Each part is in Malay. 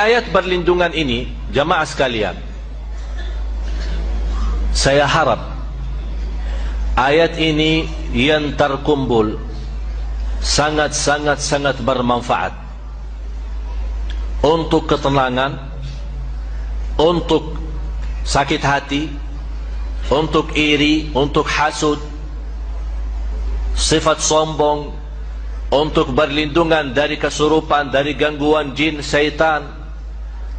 Ayat perlindungan ini, jamaah sekalian, saya harap ayat ini yang terkumpul sangat bermanfaat untuk ketenangan, untuk sakit hati, untuk iri, untuk hasud, sifat sombong, untuk berlindungan dari kesurupan, dari gangguan jin, syaitan,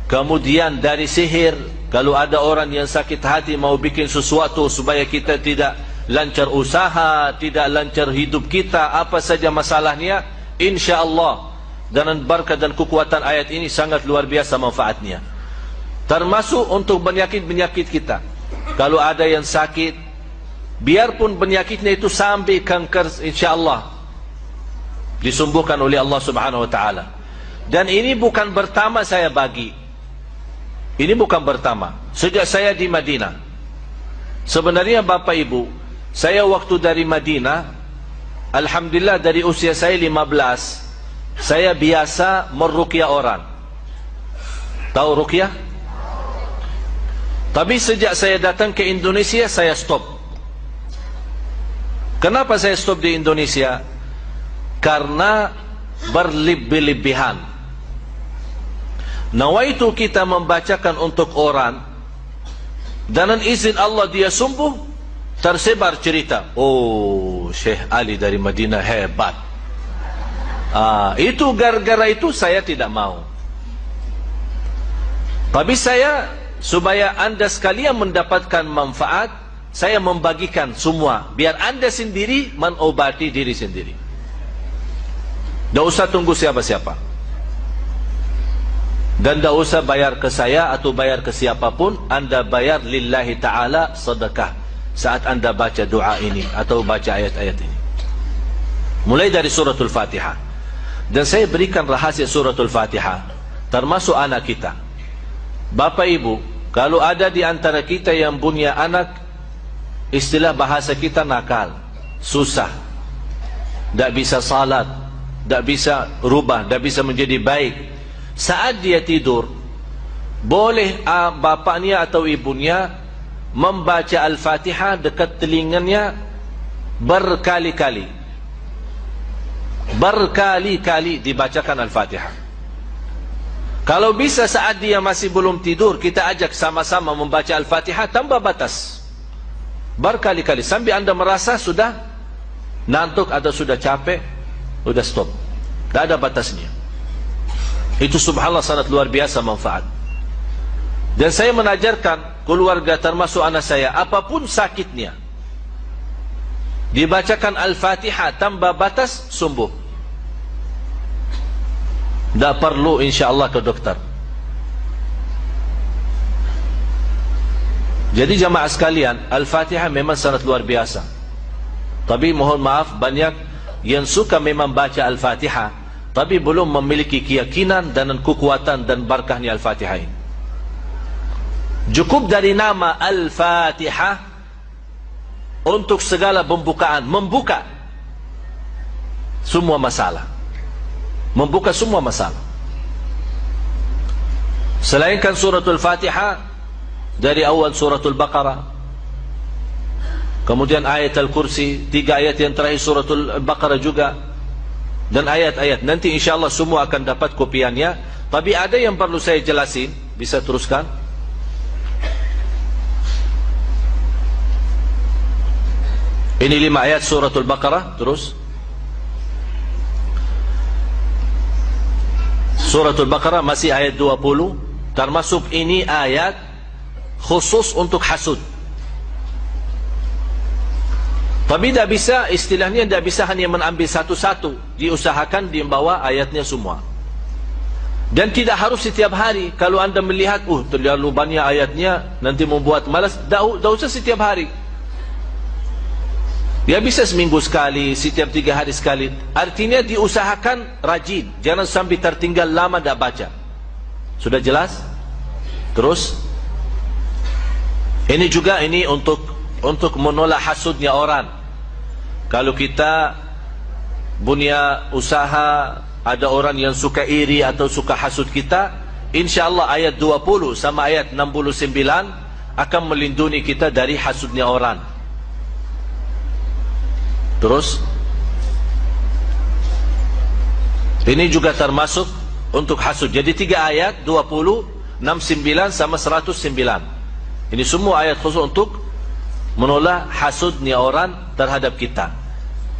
kemudian dari sihir. Kalau ada orang yang sakit hati mau bikin sesuatu supaya kita tidak lancar usaha, tidak lancar hidup kita, apa saja masalahnya, insya-Allah dengan berkat dan kekuatan ayat ini sangat luar biasa manfaatnya. Termasuk untuk penyakit-penyakit kita. Kalau ada yang sakit, biarpun penyakitnya itu sampai kanker, insya-Allah disembuhkan oleh Allah Subhanahu wa taala. Dan ini bukan pertama saya bagi. Ini bukan pertama. Sejak saya di Madinah. Sebenarnya Bapak Ibu, saya waktu dari Madinah, alhamdulillah dari usia saya 15, saya biasa meruqyah orang. Tahu ruqyah? Tapi sejak saya datang ke Indonesia, saya stop. Kenapa saya stop di Indonesia? Karena berlebih-lebihan. Nawaitu kita membacakan untuk orang, dan izin Allah dia sembuh, tersebar cerita, oh Syekh Ali dari Madinah hebat. Itu gara-gara itu saya tidak mau. Tapi saya, supaya anda sekalian mendapatkan manfaat, saya membagikan semua, biar anda sendiri mengobati diri sendiri. Tidak usah tunggu siapa-siapa, dan tidak usah bayar ke saya atau bayar ke siapapun. Anda bayar lillahi ta'ala sedekah saat anda baca doa ini atau baca ayat-ayat ini, mulai dari suratul Fatihah. Dan saya berikan rahasia suratul Fatihah, termasuk anak kita. Bapak Ibu, kalau ada di antara kita yang punya anak, istilah bahasa kita nakal, susah, tidak bisa salat, tidak bisa rubah, tidak bisa menjadi baik, saat dia tidur, boleh bapaknya atau ibunya membaca Al-Fatihah dekat telinganya berkali-kali. Berkali-kali dibacakan Al-Fatihah. Kalau bisa saat dia masih belum tidur, kita ajak sama-sama membaca Al-Fatihah tanpa batas, berkali-kali, sampai anda merasa sudah ngantuk atau sudah capek, sudah stop, tidak ada batasnya. Itu subhanallah sangat luar biasa manfaat. Dan saya menajarkan keluarga termasuk anak saya, apapun sakitnya, dibacakan Al-Fatihah tanpa batas, sembuh. Tidak perlu insya-Allah ke dokter. Jadi jamaah sekalian, Al-Fatihah memang sangat luar biasa. Tapi mohon maaf, banyak yang suka memang baca Al-Fatihah, tapi belum memiliki keyakinan dan kekuatan dan barakahnya Al-Fatihah ini. Cukup dari nama Al-Fatihah untuk segala pembukaan, membuka semua masalah, membuka semua masalah. Selainkan suratul Fatihah, dari awal suratul Baqarah, kemudian ayat Al-Kursi, 3 ayat yang terakhir suratul Baqarah juga, dan ayat-ayat nanti insyaAllah semua akan dapat kopiannya. Tapi ada yang perlu saya jelasin, bisa teruskan. Ini 5 ayat suratul Baqarah. Terus suratul Baqarah masih ayat 20, termasuk ini ayat khusus untuk hasud. Tapi tidak bisa, istilahnya tidak bisa hanya mengambil satu-satu, diusahakan dibawa ayatnya semua. Dan tidak harus setiap hari. Kalau anda melihat, terlalu banyak ayatnya, nanti membuat malas, tidak usah setiap hari. Dia bisa seminggu sekali, setiap 3 hari sekali. Artinya diusahakan rajin, jangan sampai tertinggal lama tidak baca. Sudah jelas? Terus ini juga ini untuk menolak hasudnya orang. Kalau kita punya usaha, ada orang yang suka iri atau suka hasud kita, InsyaAllah ayat 20 sama ayat 69 akan melindungi kita dari hasudnya orang. Terus ini juga termasuk untuk hasud. Jadi 3 ayat, 20, 69 sama 109. Ini semua ayat khusus untuk menolak hasudnya orang terhadap kita.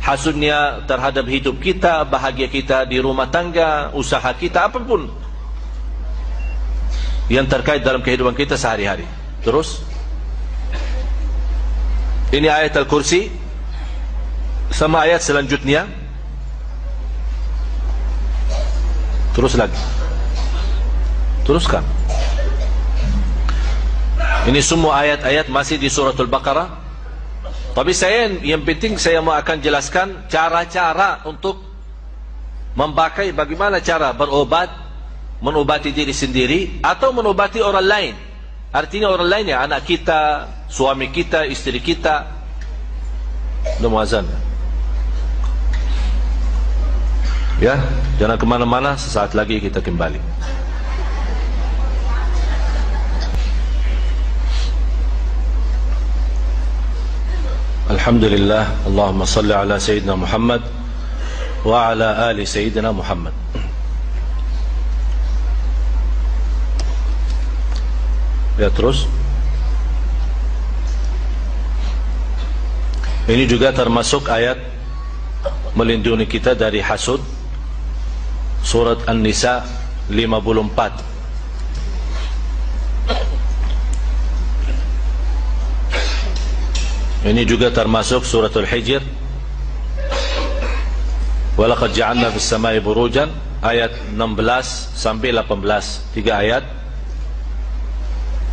Hasudnya terhadap hidup kita, bahagia kita di rumah tangga, usaha kita, apapun yang terkait dalam kehidupan kita sehari-hari. Terus ini ayat Al-Kursi sama ayat selanjutnya. Terus lagi, teruskan. Ini semua ayat-ayat masih di suratul Baqarah. Tapi yang penting saya mau akan jelaskan cara-cara untuk memakai, bagaimana cara berobat, menobati diri sendiri atau menobati orang lain. Artinya orang lainnya, anak kita, suami kita, istri kita. Udah mau azan ya, jangan kemana-mana, sesaat lagi kita kembali. Alhamdulillah, Allahumma salli ala Sayyidina Muhammad wa ala ali Sayyidina Muhammad. Ya, terus ini juga termasuk ayat melindungi kita dari hasud, surat An-Nisa 54. Ini juga termasuk suratul Hijr, walaqad ja'alna fis samai burujan, ayat 16 sampai 18, 3 ayat.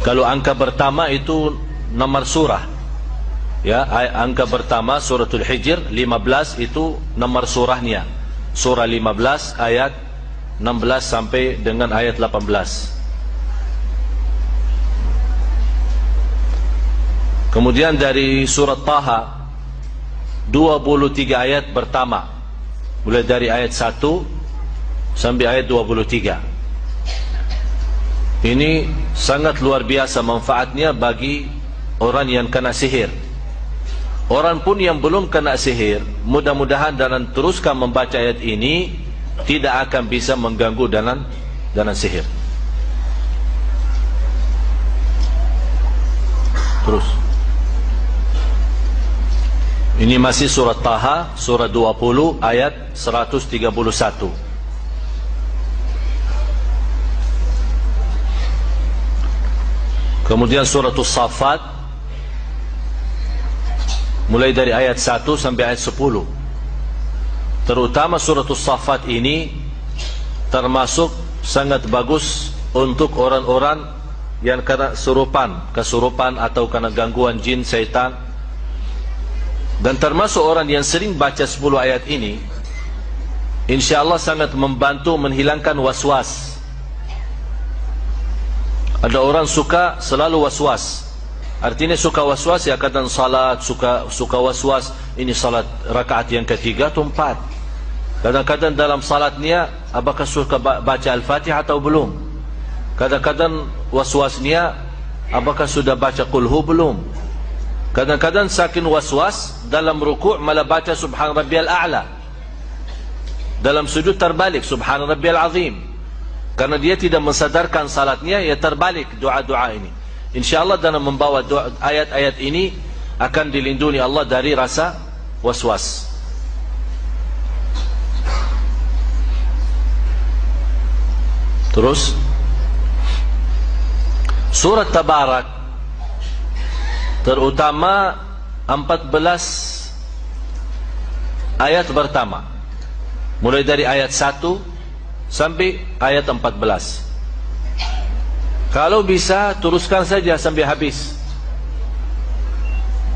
Kalau angka pertama itu nomor surah, ya, angka pertama suratul Hijr 15 itu nomor surahnya, surah 15 ayat 16 sampai dengan ayat 18. Kemudian dari surat Taha 23 ayat pertama, mulai dari ayat 1 sampai ayat 23. Ini sangat luar biasa manfaatnya bagi orang yang kena sihir. Orang pun yang belum kena sihir, mudah-mudahan dengan teruskan membaca ayat ini tidak akan bisa mengganggu dengan sihir. Terus ini masih surat Taha, surat 20 ayat 131. Kemudian suratul Saffat mulai dari ayat 1 sampai ayat 10. Terutama suratul Saffat ini termasuk sangat bagus untuk orang-orang yang kena kesurupan atau kena gangguan jin, syaitan. Dan termasuk orang yang sering baca 10 ayat ini, InsyaAllah sangat membantu menghilangkan was-was. Ada orang suka selalu was-was. Artinya suka was-was, ya, kadang salat suka was-was, ini salat rakaat yang ketiga atau 4. Kadang-kadang dalam salatnya apakah suka baca Al-Fatihah atau belum. Kadang-kadang was-wasnya apakah sudah baca Qulhu belum. Kadang-kadang saking was-was dalam rukuk malah baca Subhan Rabbiyal A'la, dalam sujud terbalik Subhan Rabbiyal Azim. Karena dia tidak mensadarkan salatnya, ya terbalik doa-doa ini. InsyaAllah dalam membawa ayat-ayat ini akan dilindungi Allah dari rasa was-was. Terus surat Tabarak, terutama 14 ayat pertama, mulai dari ayat 1 sampai ayat 14. Kalau bisa teruskan saja sampai habis.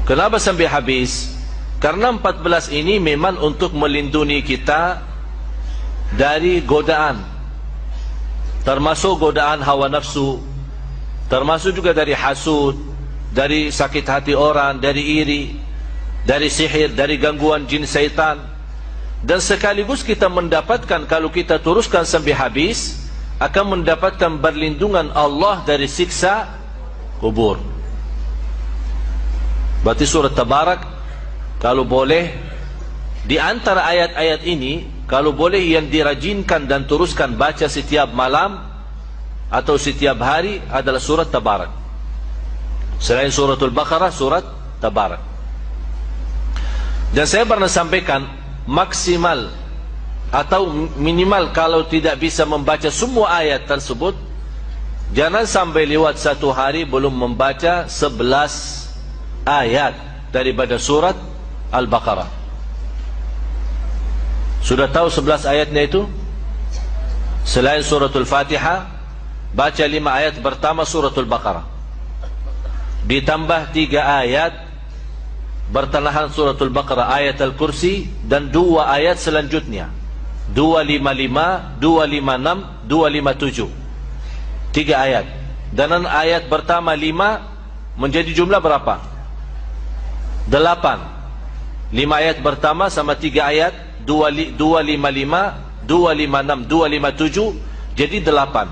Kenapa sampai habis? Karena 14 ini memang untuk melindungi kita dari godaan, termasuk godaan hawa nafsu, termasuk juga dari hasud, dari sakit hati orang, dari iri, dari sihir, dari gangguan jin syaitan. Dan sekaligus kita mendapatkan, kalau kita teruskan sampai habis, akan mendapatkan perlindungan Allah dari siksa kubur. Berarti surat Tabarak, kalau boleh di antara ayat-ayat ini, kalau boleh yang dirajinkan dan teruskan baca setiap malam atau setiap hari adalah surat Tabarak. Selain suratul Baqarah, surat Tabarak. Dan saya pernah sampaikan, maksimal atau minimal kalau tidak bisa membaca semua ayat tersebut, jangan sampai lewat satu hari belum membaca 11 ayat daripada surat Al-Baqarah. Sudah tahu 11 ayatnya itu? Selain suratul Fatihah, baca 5 ayat pertama suratul Baqarah, ditambah 3 ayat bertengahan suratul Baqarah, ayat Al-Kursi, dan 2 ayat selanjutnya, 255, 256, 257, 3 ayat. Dan ayat pertama 5 menjadi jumlah berapa? 8. 5 ayat pertama sama 3 ayat, 255, 256, 257, jadi 8.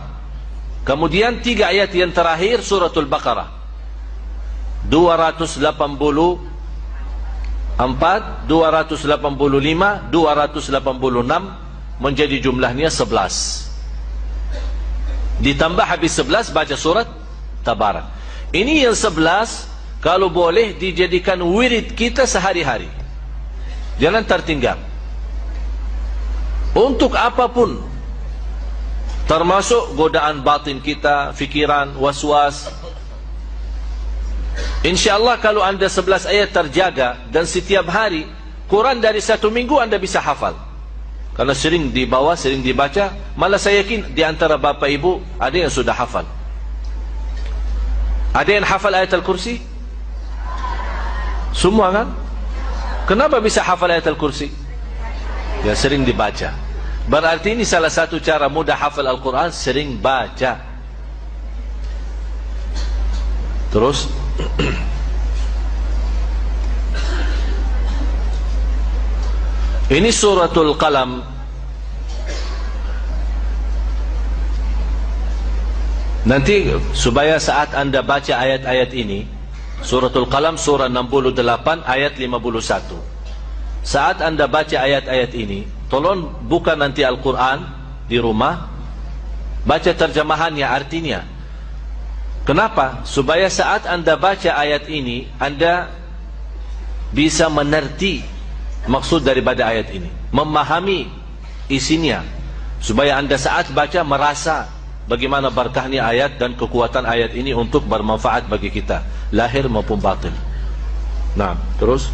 Kemudian 3 ayat yang terakhir suratul Baqarah, 284, 285, 286, menjadi jumlahnya 11. Ditambah habis 11 baca surat Tabarak. Ini yang 11 kalau boleh dijadikan wirid kita sehari-hari, jangan tertinggal. Untuk apapun, termasuk godaan batin kita, fikiran, waswas. InsyaAllah kalau anda 11 ayat terjaga dan setiap hari, Quran dari 1 minggu anda bisa hafal. Karena sering dibawa, sering dibaca. Malah saya yakin di antara bapak ibu ada yang sudah hafal. Ada yang hafal ayat Al-Kursi? Semua kan? Kenapa bisa hafal ayat Al-Kursi? Ya, sering dibaca. Berarti ini salah satu cara mudah hafal Al-Quran, sering baca. Terus ini suratul Qalam. Nanti supaya saat anda baca ayat-ayat ini, suratul Qalam surah 68 ayat 51, saat anda baca ayat-ayat ini, tolong buka nanti Al-Quran di rumah, baca terjemahannya, artinya. Kenapa? Supaya saat anda baca ayat ini, anda bisa mengerti maksud daripada ayat ini, memahami isinya, supaya anda saat baca merasa bagaimana berkahnya ayat dan kekuatan ayat ini untuk bermanfaat bagi kita, lahir maupun batin. Nah, terus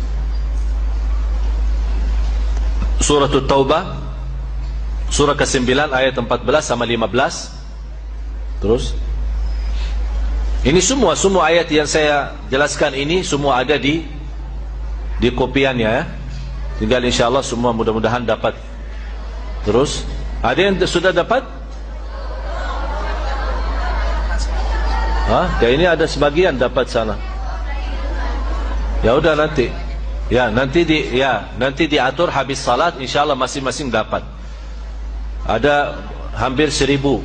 suratul Taubah, surah ke-9 ayat 14 sama 15. Terus ini semua ayat yang saya jelaskan ini semua ada di kopiannya ya. Tinggal insyaAllah semua mudah-mudahan dapat. Terus ada yang sudah dapat? Kayak ini ada sebagian dapat sana. Ya udah nanti. Ya, nanti diatur habis salat insyaallah masing-masing dapat. Ada hampir 1000.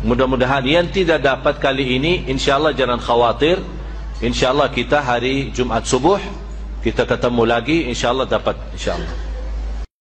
Mudah-mudahan yang tidak dapat kali ini insyaallah jangan khawatir. Insyaallah kita hari Jumat subuh kita ketemu lagi, insyaallah dapat insyaallah.